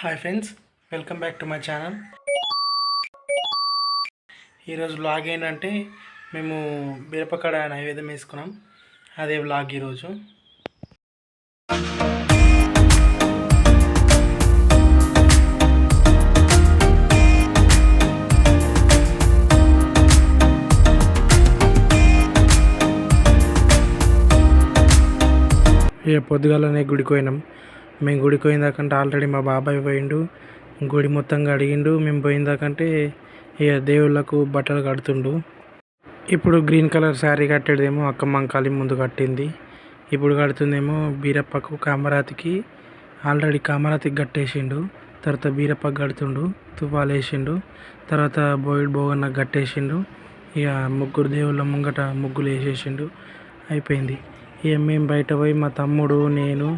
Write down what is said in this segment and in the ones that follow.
Hi friends, welcome back to my channel. ఈరోజు vlog ఏంటంటే మేము బీరపకాడ నైవేద్యం వేసుకున్నాం. అదే వ్లాగ్ ఈరోజు. ఇక పొద్దుగాలనే గుడికి పోయినాం. మేము గుడికి పోయిందాకంటే ఆల్రెడీ మా బాబాయ్ పోయిండు, గుడి మొత్తంగా అడిగిండు. మేము పోయిందాకంటే ఇక దేవుళ్ళకు బట్టలు కడుతుండు. ఇప్పుడు గ్రీన్ కలర్ శారీ కట్టేదేమో అక్క మంకాలి ముందు కట్టింది. ఇప్పుడు కడుతుందేమో బీరప్పకు కామరాతికి. ఆల్రెడీ కామరాతికి కట్టేసిండు. తర్వాత బీరప్పకు కడుతుండు, తువ్వాలు వేసిండు. తర్వాత బోగన్నకు కట్టేసిండు. ఇక ముగ్గురు దేవుళ్ళ ముంగట ముగ్గులు వేసేసిండు. అయిపోయింది. ఇక మేము బయట పోయి మా తమ్ముడు నేను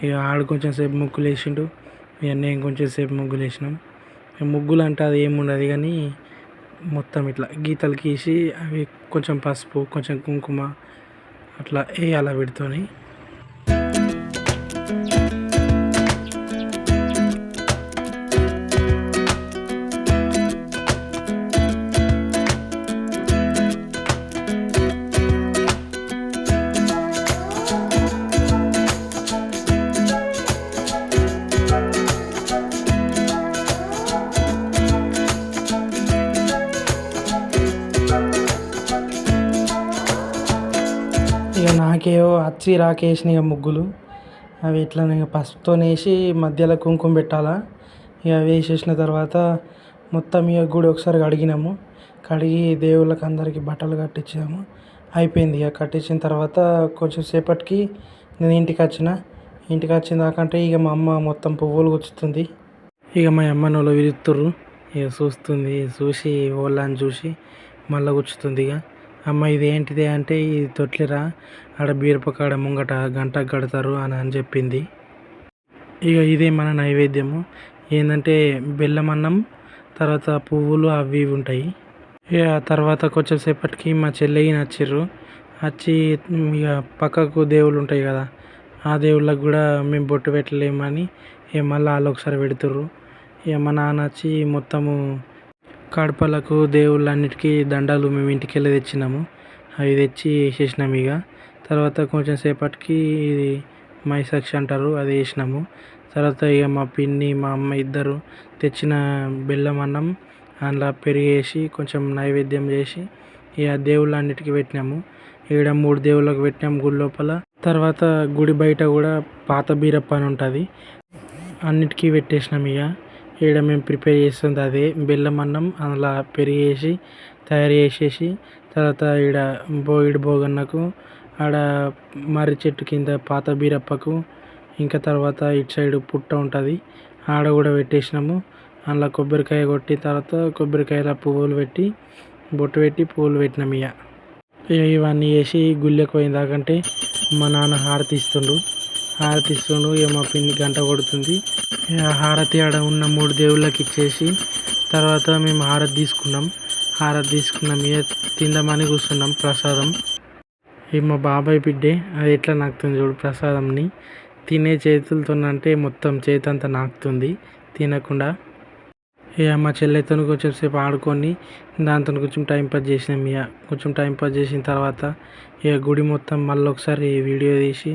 ఇక ఆడు కొంచెం సేపు ముగ్గులు వేసిండు. ఇక నేను కొంచెం సేపు ముగ్గులు వేసినాం. ముగ్గులు అంటే అది ఏముండదు కానీ మొత్తం ఇట్లా గీతలు గీసి అవి కొంచెం పసుపు కొంచెం కుంకుమ అట్లా వేయాలి వీటితోని. ఇక నాకేవో అచ్చి రాకేసినాయి ముగ్గులు. అవి ఇట్లా నేను పసుపుతో వేసి మధ్యలో కుంకుమ పెట్టాలా. ఇక వేసేసిన తర్వాత మొత్తం ఇక గుడి ఒకసారి కడిగినాము. కడిగి దేవుళ్ళకి అందరికీ బట్టలు కట్టించాము. అయిపోయింది. ఇక కట్టించిన తర్వాత కొంచెం సేపటికి నేను ఇంటికి వచ్చిన దాకంటే ఇక మా అమ్మ మొత్తం పువ్వులు గుచ్చుతుంది. ఇక మా అమ్మ వాళ్ళు విరుతుర్రు. ఇక చూస్తుంది, చూసి వాళ్ళని చూసి మళ్ళీ గుచ్చుతుంది. ఇక అమ్మ ఇది ఏంటిది అంటే ఇది తొట్లిరా, ఆడ బీరపకాడ ముంగట గంటకు కడతారు అని చెప్పింది. ఇక ఇదే మన నైవేద్యము. ఏంటంటే బెల్లం అన్నం, తర్వాత పువ్వులు అవి ఇవి ఉంటాయి. ఇక తర్వాత కొంచెం సేపటికి మా చెల్లెకి నచ్చిర్రు. వచ్చి ఇక పక్కకు దేవుళ్ళు ఉంటాయి కదా, ఆ దేవుళ్ళకి కూడా మేము బొట్టు పెట్టలేమని ఇక మళ్ళీ వాళ్ళు ఒకసారి పెడుతుర్రు. ఇక మా నాన్న వచ్చి మొత్తము కడపలకు దేవుళ్ళన్నిటికీ దండాలు మేము ఇంటికి వెళ్ళి తెచ్చినాము. అవి తెచ్చి వేసేసినాము. ఇక తర్వాత కొంచెం సేపటికి ఇది మైసాక్షి అంటారు, అది వేసినాము. తర్వాత ఇక మా పిన్ని మా అమ్మ ఇద్దరు తెచ్చిన బెల్లం అన్నం అందులో పెరిగేసి కొంచెం నైవేద్యం చేసి ఇక దేవుళ్ళన్నిటికీ పెట్టినాము. ఇక్కడ 3 దేవుళ్ళకి పెట్టినాము గుడి లోపల. తర్వాత గుడి బయట కూడా పాత బీరప్ప అని ఉంటుంది, అన్నిటికీ పెట్టేసినాం. ఇక ఇక్కడ మేము ప్రిపేర్ చేస్తుంది అదే బెల్లం అన్నం, అందులో పెరిగేసి తయారు చేసేసి తర్వాత ఈడ బోగన్నకు, ఆడ మర్రి చెట్టు కింద పాత బీరప్పకు, ఇంకా తర్వాత ఇటు సైడ్ పుట్ట ఉంటుంది ఆడ కూడా పెట్టేసినాము. అందులో కొబ్బరికాయ కొట్టి తర్వాత కొబ్బరికాయల పువ్వులు పెట్టి బొట్టు పెట్టి పువ్వులు పెట్టినాము. ఇక ఇవన్నీ వేసి గుళ్ళకి పోయిందాకంటే మా నాన్న హారతి ఇస్తుండు. ఇక మా పిన్ని గంట కొడుతుంది. హారతి ఆడ ఉన్న 3 దేవుళ్ళకి ఇచ్చేసి తర్వాత మేము హారతి తీసుకున్నాం. ఇక తిందామని కూర్చున్నాం ప్రసాదం. ఇక మా బాబాయ్ బిడ్డే అది ఎట్లా నాకుతుంది చూడు ప్రసాదంని. తినే చేతులతో అంటే మొత్తం చేతి అంతా నాకుతుంది తినకుండా. ఇక మా చెల్లెతో కొంచెం సేపు ఆడుకొని దాంతో కొంచెం టైంపాస్ చేసినాం. ఇక కొంచెం టైంపాస్ చేసిన తర్వాత ఇక గుడి మొత్తం మళ్ళీ ఒకసారి వీడియో తీసి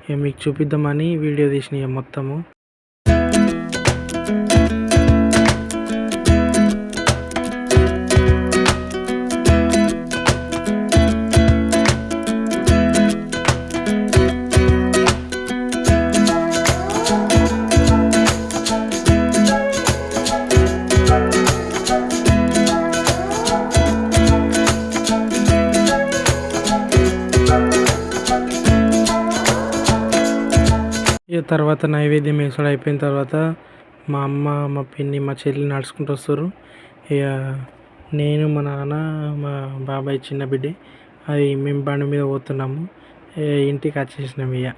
ఇక మీకు చూపిద్దామని వీడియో తీసిన. ఇక మొత్తము ఇక తర్వాత నైవేద్యం వేసుడు అయిపోయిన తర్వాత మా అమ్మ మా పిన్ని మా చెల్లి నడుచుకుంటూ వస్తారు. ఇక నేను మా నాన్న మా బాబాయ్ చిన్న బిడ్డే అది మేము బండి మీద పోతున్నాము. ఇంటికి వచ్చేసినాము. ఇక